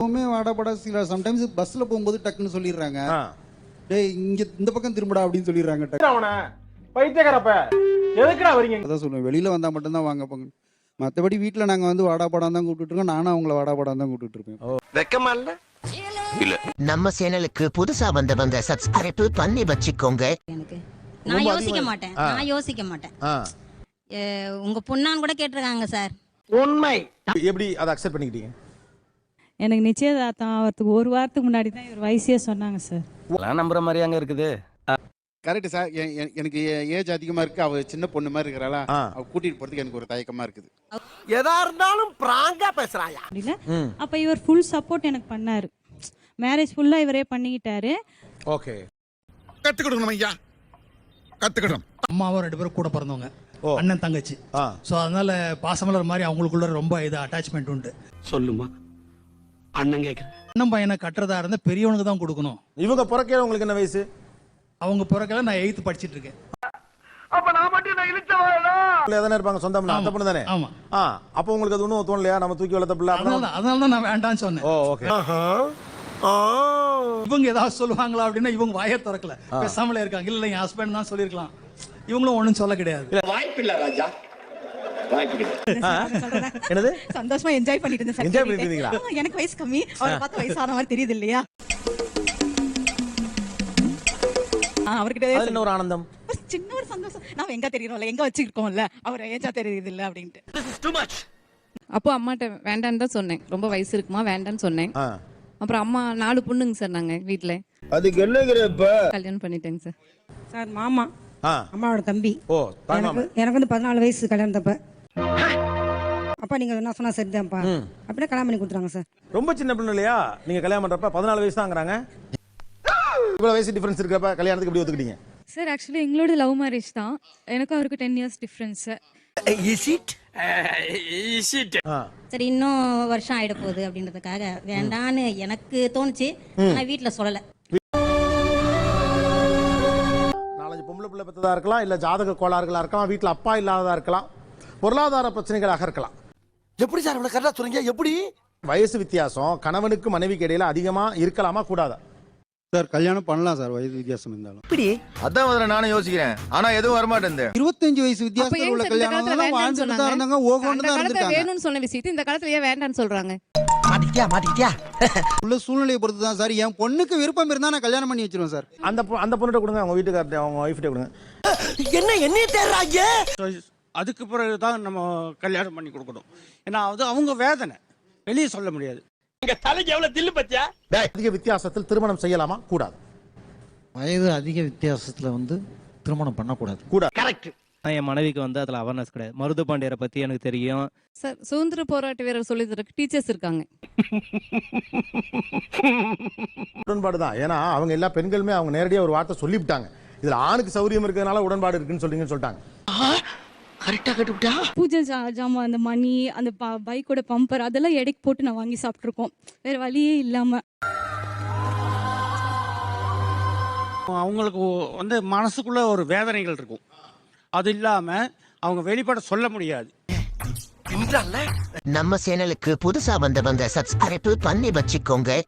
எப்பவுமே வாடாப்படா சில சம்டைம்ஸ் பஸ்ல போகும்போது டக்குன்னு சொல்லிடுறாங்க, டேய் இங்க இந்த பக்கம் திரும்படா அப்படின்னு சொல்லிடுறாங்க. அவனை பைத்தியக்காரப்ப எதுக்குடா வரீங்க? அதான் சொல்லுவேன், வெளியில வந்தா மட்டும் தான் வாங்க போங்க. மற்றபடி வீட்டில் நாங்கள் வந்து வாடாப்படம் தான் கூப்பிட்டு இருக்கோம். நானும் அவங்கள வாடாப்படம் தான் கூப்பிட்டு இருப்பேன். வெக்கமா இல்ல? இல்ல. நம்ம சேனலுக்கு புதுசா வந்தவங்க சப்ஸ்கிரைப் பண்ணி வச்சுக்கோங்க. எனக்கு நான் யோசிக்க மாட்டேன். உங்க பொண்ணான்னு கூட கேட்டிருக்காங்க சார். உண்மை. எப்படி அதை அக்செப்ட் பண்ணிக்கிட்டீங்க? எனக்கு நிச்சயதார்த்தம் ஆகிறதுக்கு ஒரு வாரத்துக்கு முன்னாடி தான் இவர் வயசே சொன்னாங்க சார். நம்புற மாதிரி அங்க இருக்குது. Correct sir. எனக்கு ஏஜ் அதிகமா இருக்கு, அவ சின்ன பொண்ணு மாதிரி இருக்கிறாளா, அவ கூட்டிட்டு போறதுக்கு எனக்கு ஒரு தயக்கமா இருக்குது. எதா இருந்தாலும் பிராங்கா பேசுறாயா? அப்ப இவர் ஃபுல் சப்போர்ட் எனக்கு பண்ணாரு. மேரேஜ் ஃபுல்லா இவரே பண்ணிக்கிட்டாரு. ஓகே, கத்துக்கிடணும் ஐயா, கத்துக்கிடணும். அம்மாவும் 2 பேரும் கூட பிறந்தவங்க, அண்ணன் தங்கச்சி. ஸோ அதனால பாசமலர் மாதிரி அவங்களுக்குள்ள ரொம்ப இது அட்டாச்மெண்ட் உண்டு. சொல்லுமா அண்ணன் கேட்குறேன். அண்ணன் பையனை கட்டுறதா இருந்தால் பெரியவனுக்கு தான் கொடுக்கணும். இவங்க பிறக்கையில உங்களுக்கு என்ன வயசு? அவங்க பிறக்கல நான் 8th படிச்சிட்டு இருக்கேன். அப்ப நான் மட்டும் நான் இழுச்சவாடா. எதனா இருப்பாங்க சொந்தம் அந்த பொண்ணு தானே? ஆமா. அப்போ உங்களுக்கு அது ஒன்றும் தோணலையா, நம்ம தூக்கி வளர்த்த பிள்ளை? அதனால தான் நான் வேண்டாம்னு சொன்னேன். ஓகே. இவங்க ஏதாவது சொல்லுவாங்களா அப்படின்னா இவங்க வாயை திறக்கல, பேசாமலே இருக்காங்க. இல்ல என் ஹஸ்பண்ட் தான் சொல்லியிருக்கலாம், இவங்களும் ஒன்றும் சொல்ல கிடையாது. வாய்ப்பில்லை ராஜா, என்னது? சந்தோஷமா என்ஜாய் பண்ணிட்டு இருந்தேன். என்ஜாய் பண்ணிட்டு இருந்தீங்களா? எனக்கு வயசு கம்மி, அவரை பார்த்து வயசான மாதிரி தெரியுது இல்லையா? அவர்கிட்ட ஒரு ஆனந்தம், சின்ன ஒரு சந்தோஷம். நான் எங்க தெரியறோம்ல, எங்க வச்சிருக்கோம்ல, அவர் ஏஜா தெரியுது இல்ல அப்படின்ட்டு. அப்போ அம்மாட்ட வேண்டான்னு தான் சொன்னேன். ரொம்ப வயசு இருக்குமா வேண்டான்னு சொன்னேன். அப்புறம் அம்மா 4 பொண்ணுங்க சார் நாங்க வீட்டுல. அதுக்கு என்னங்கிறப்ப கல்யாணம் பண்ணிட்டேங்க சார். சார் மாமா, அம்மாவோட தம்பி. எனக்கு வந்து 14 வயசு கல்யாணத்தப்ப. அப்பா நீங்க என்ன சொன்னா சரிதான்ப்பா அப்படியே கல்யாணம் பண்ணி கொடுத்துறாங்க சார். ரொம்ப சின்ன பொண்ணு இல்லையா நீங்க கல்யாணம் பண்றப்ப? 14 வயசு தாங்கிறாங்க. இவ்வளவு வயசு டிஃபரன்ஸ் இருக்கிறப்ப கல்யாணத்துக்கு எப்படி ஒத்துக்கிட்டீங்க? சார் ஆக்சுவலி எங்களோட லவ் மேரேஜ் தான். எனக்கு அவருக்கு 10 இயர்ஸ் டிஃபரன்ஸ். சரி இன்னும் வருஷம் ஆயிட போகுது அப்படின்றதுக்காக வேண்டான்னு எனக்கு தோணுச்சு. ஆனா வீட்டுல சொல்லல. 4-5 பொம்பளை பிள்ளை பெற்றதா இருக்கலாம், இல்ல ஜாதக கோளாறுகளா இருக்கலாம், வீட்டுல அப்பா இல்லாததா இருக்கலாம், பொருளாதார பிரச்சனைகளாக இருக்கலாம். எப்படி சார் இவ்வளவு கரெக்டா சொல்றீங்க? எப்படி? வயசு வித்தியாசம் கணவனுக்கு மனைவிக்கு இடையில அதிகமா இருக்கலாமா கூடாதா? சார் கல்யாணம் பண்ணலாம் சார், வயது வித்தியாசம் இருந்தாலும். அதான் முதல்ல நானும் யோசிக்கிறேன், ஆனா எதுவும் வரமாட்டேன். 25 வயசு வித்தியாசத்தில் உள்ள கல்யாணம் தான் வாழ்ந்துட்டு தான் இருந்தாங்க, ஓகோன்னு தான் இருந்திருக்காங்க. வேணும்னு சொன்ன விஷயத்தை இந்த காலத்துல ஏன் வேண்டான்னு சொல்றாங்க? மாட்டிக்கிட்டியா? உள்ள சூழ்நிலையை பொறுத்து தான் சார். என் பொண்ணுக்கு விருப்பம் இருந்தா நான் கல்யாணம் பண்ணி வச்சிருவேன் சார். அந்த பொண்ணுகிட்ட கொடுங்க, அவங்க வீட்டுக்கார்ட்ட, அவங்க ஒய்ஃப்ட்ட கொடுங்க. என்ன தேடுறாங்க? அதுக்கு பிறகு தான் நம்ம கல்யாணம் பண்ணி கொடுக்கணும். ஏன்னா அது அவங்க வேதனை வெளியே சொல்ல முடியாது. எங்க தலைக்கு எவ்வளவு தில்லு பத்தியா? அதிக வித்தியாசத்தில் திருமணம் செய்யலாமா கூடாது? வயது அதிக வித்தியாசத்துல வந்து திருமணம் பண்ணக்கூடாது. கரெக்ட். என் மனைவிக்கு வந்து அதில் அவேர்னஸ் கிடையாது. மருது பாண்டியரை பற்றி எனக்கு தெரியும் சார். சுதந்திர போராட்ட வீரர் சொல்லி தரக்கு டீச்சர்ஸ் இருக்காங்க. உடன்பாடு தான். ஏன்னா அவங்க எல்லா பெண்களுமே அவங்க நேரடியாக ஒரு வார்த்தை சொல்லிவிட்டாங்க, இதுல ஆணுக்கு சௌரியம் இருக்கிறதுனால உடன்பாடு இருக்குன்னு சொல்றீங்கன்னு சொல்லிட்டாங்க. கரெக்டா கட்டுவிட்டா? பூஜை ஜாமான், அந்த மணி, அந்த பைக்கோட பம்பர் அதெல்லாம் எடைக்கு போட்டு நான் வாங்கி சாப்பிட்ருக்கோம், வேற வழியே இல்லாம. அவங்களுக்கு வந்து மனசுக்குள்ள ஒரு வேதனைகள் இருக்கும், அது இல்லாம அவங்க வெளிப்பட சொல்ல முடியாது. நம்ம சேனலுக்கு புதுசா வந்தவங்க சப்ஸ்கிரைப் பண்ணி வச்சுக்கோங்க.